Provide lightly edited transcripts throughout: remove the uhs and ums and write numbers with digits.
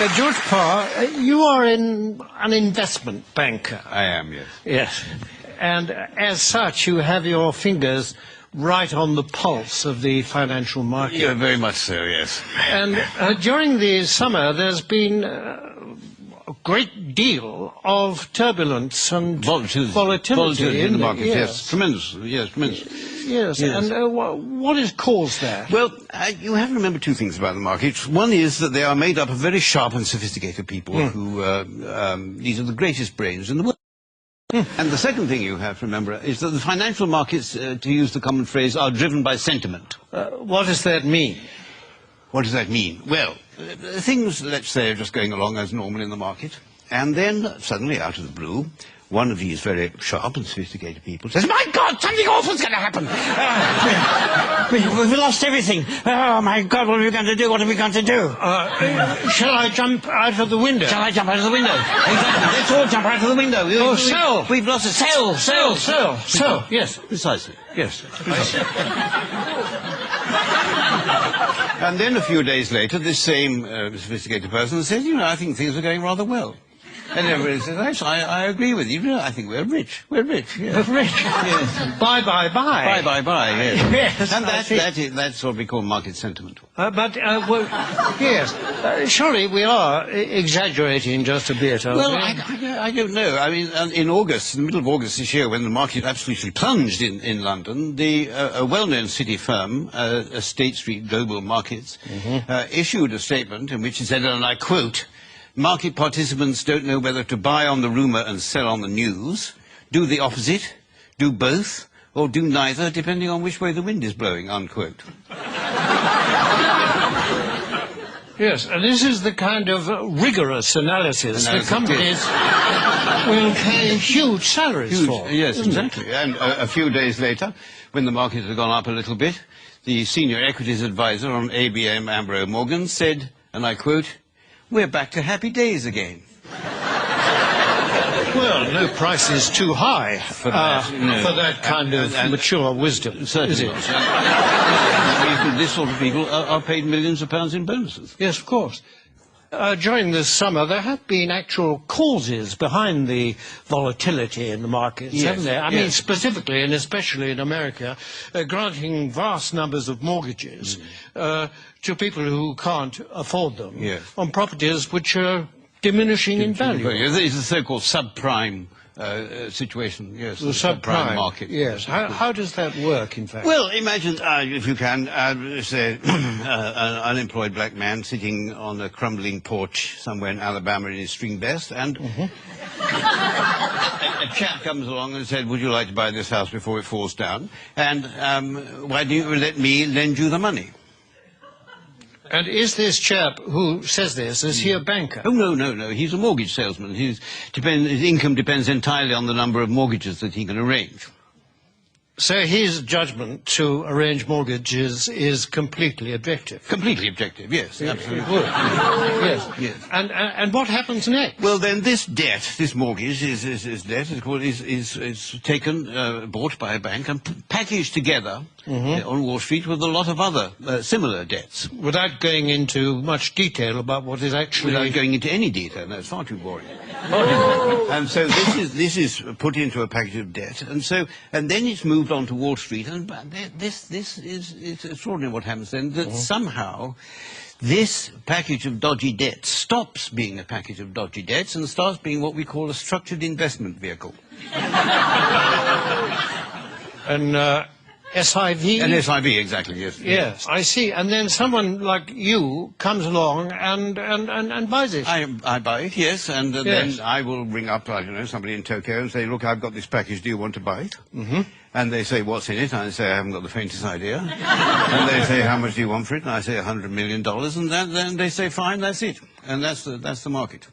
George Parr, you are an investment banker. I am, yes. Yes. And as such, you have your fingers right on the pulse of the financial market. Yeah, very much so, yes. And during the summer, there's been a great deal of turbulence and volatility in the market. Yes, tremendous. Yes, tremendous. Yes. And what has caused that? Well, you have to remember two things about the markets. One is that they are made up of very sharp and sophisticated people who, these are the greatest brains in the world. And the second thing you have to remember is that the financial markets, to use the common phrase, are driven by sentiment. What does that mean? What does that mean? Well, things, let's say, are just going along as normal in the market, and then suddenly, out of the blue, one of these very sharp and sophisticated people says, "My God, something awful's going to happen! We've lost everything! Oh, my God, what are we going to do? What are we going to do? Shall I jump out of the window? Shall I jump out of the window? Exactly, let's all jump out of the window. Sell! We've lost a sell! Sell! Yes. Precisely. Yes. And then a few days later, this same sophisticated person says, "You know, I think things are going rather well." And everybody says, "Yes, I agree with you. I think we're rich. We're rich. Yes. Rich. Yes. Buy. Buy. Yes. Yes. And that's what we call market sentiment. Yes. Surely we are exaggerating just a bit. Well, I don't know. I mean, in August, in the middle of August this year, when the market absolutely plunged in London, a well-known city firm, State Street Global Markets, issued a statement in which it said, and I quote, "Market participants don't know whether to buy on the rumour and sell on the news, do the opposite, do both, or do neither, depending on which way the wind is blowing," unquote. Yes, and this is the kind of rigorous analysis that companies will pay huge salaries for. Yes, exactly. And a few days later, when the market had gone up a little bit, the senior equities advisor on ABM Ambrose Morgan said, and I quote, "We're back to happy days again." Well, no price is too high for that kind of mature wisdom, certainly is it? This sort of people are paid millions of pounds in bonuses. Yes, of course. During this summer, there have been actual causes behind the volatility in the markets, haven't there? I mean, specifically and especially in America, granting vast numbers of mortgages to people who can't afford them on properties which are diminishing in value. It's the so-called subprime situation, yes. The subprime market. Yes. How does that work, in fact? Well, imagine, if you can, say, an unemployed black man sitting on a crumbling porch somewhere in Alabama in his string vest, and a chap comes along and said, "Would you like to buy this house before it falls down? And why don't you let me lend you the money?" And is this chap who says this, is he a banker? Oh, no. He's a mortgage salesman. His income depends entirely on the number of mortgages that he can arrange. So his judgment to arrange mortgages is completely objective? Completely objective, yes, absolutely. Yes. And what happens next? Well, then this debt, this mortgage, is taken, bought by a bank and packaged together on Wall Street with a lot of other similar debts. Without going into much detail about what is actually... Without going into any detail, no, it's far too boring. And so this is put into a package of debt, and then it's moved on to Wall Street, and it's extraordinary what happens then, that somehow this package of dodgy debts stops being a package of dodgy debts and starts being what we call a structured investment vehicle. An SIV? An SIV, exactly, yes. Yes, I see. And then someone like you comes along and buys it. I buy it, yes, and then I will ring up, I don't know, somebody in Tokyo and say, "Look, I've got this package, do you want to buy it?" And they say, "What's in it?" And I say, "I haven't got the faintest idea." And they say, "How much do you want for it?" And I say, $100 million, and then they say, "Fine, that's it." And that's the market.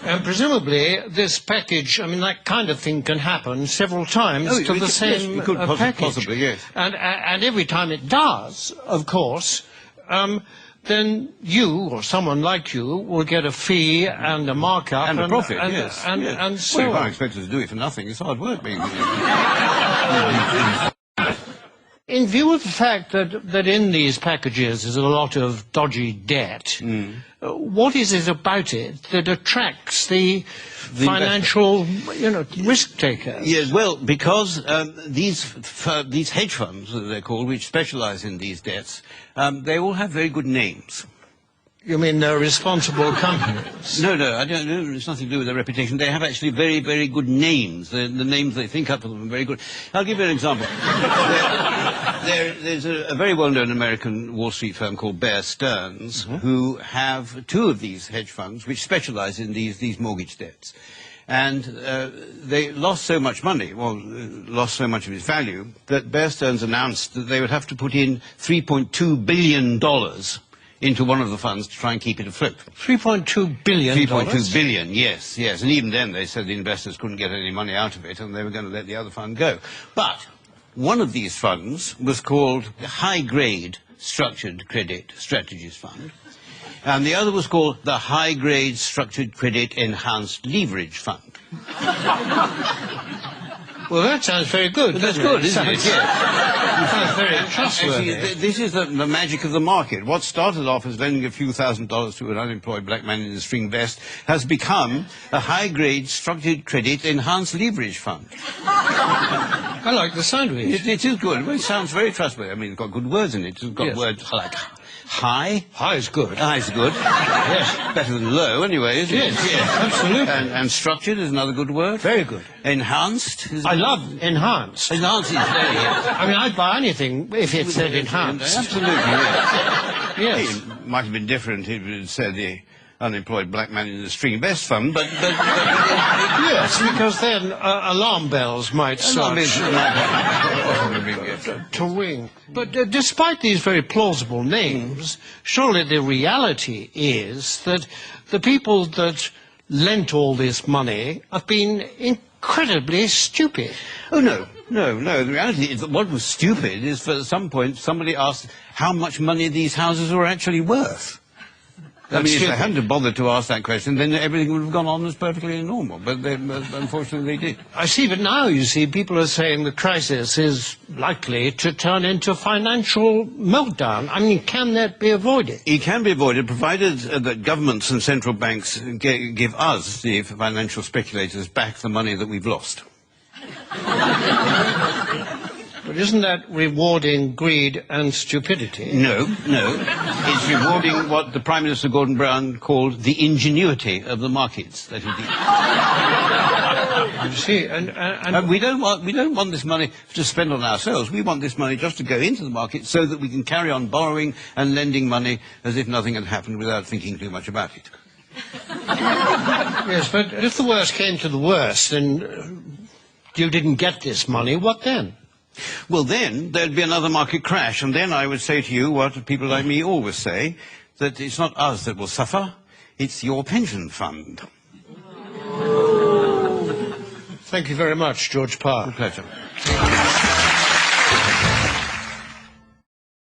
And presumably this package, I mean, that kind of thing can happen several times to the same package. Possibly, yes. And every time it does, of course, then you, or someone like you, will get a fee and a markup. And a profit, yes. And so well, you can't expect us to do it for nothing. It's hard work being... in view of the fact that in these packages is a lot of dodgy debt, what is it about it that attracts the financial, risk takers? Yes, well, because these hedge funds, as they're called, which specialize in these debts, they all have very good names. You mean they're responsible companies? No, I don't know. It's nothing to do with their reputation. They have actually very, very good names. The names they think up for them are very good. I'll give you an example. There's a very well-known American Wall Street firm called Bear Stearns, who have two of these hedge funds which specialize in these mortgage debts. And they lost so much money, lost so much of its value, that Bear Stearns announced that they would have to put in $3.2 billion into one of the funds to try and keep it afloat. $3.2 billion? 3.2 billion, yes. And even then they said the investors couldn't get any money out of it and they were going to let the other fund go. But one of these funds was called the High Grade Structured Credit Strategies Fund, and the other was called the High Grade Structured Credit Enhanced Leverage Fund. Well, that sounds very good. That's good, isn't it? It sounds very trustworthy. Actually, this is the magic of the market. What started off as lending a few $1,000s to an unemployed black man in a string vest has become a high-grade structured credit enhanced leverage fund. I like the sound of it. It is good. Well, it sounds very trustworthy. I mean, it's got good words in it. It's got words like high. High is good. High is good. Yes. Better than low, anyway, isn't it? Yes, absolutely. And structured is another good word. Very good. Enhanced is... I love enhanced. Enhanced is very good. I mean, I'd buy anything if it said enhanced. Absolutely, yes. Yes. It might have been different if it said the unemployed black man in the string vest fund, but yes, because then alarm bells might start to ring. But despite these very plausible names, surely the reality is that the people that lent all this money have been incredibly stupid. Oh, no. The reality is that what was stupid is for at some point somebody asked how much money these houses were actually worth. I mean, if they hadn't bothered to ask that question, then everything would have gone on as perfectly normal. But unfortunately, they did. I see, but now, you see, people are saying the crisis is likely to turn into financial meltdown. I mean, can that be avoided? It can be avoided, provided that governments and central banks give us, the financial speculators, back the money that we've lost. But isn't that rewarding greed and stupidity? No. It's rewarding what the Prime Minister Gordon Brown called the ingenuity of the markets. That you see, and we don't want this money to spend on ourselves. We want this money just to go into the market so that we can carry on borrowing and lending money as if nothing had happened without thinking too much about it. Yes, but if the worst came to the worst and you didn't get this money, what then? Well, then there'd be another market crash, and then I would say to you what people like me always say, that it's not us that will suffer, it's your pension fund. Thank you very much, George Parr. A pleasure.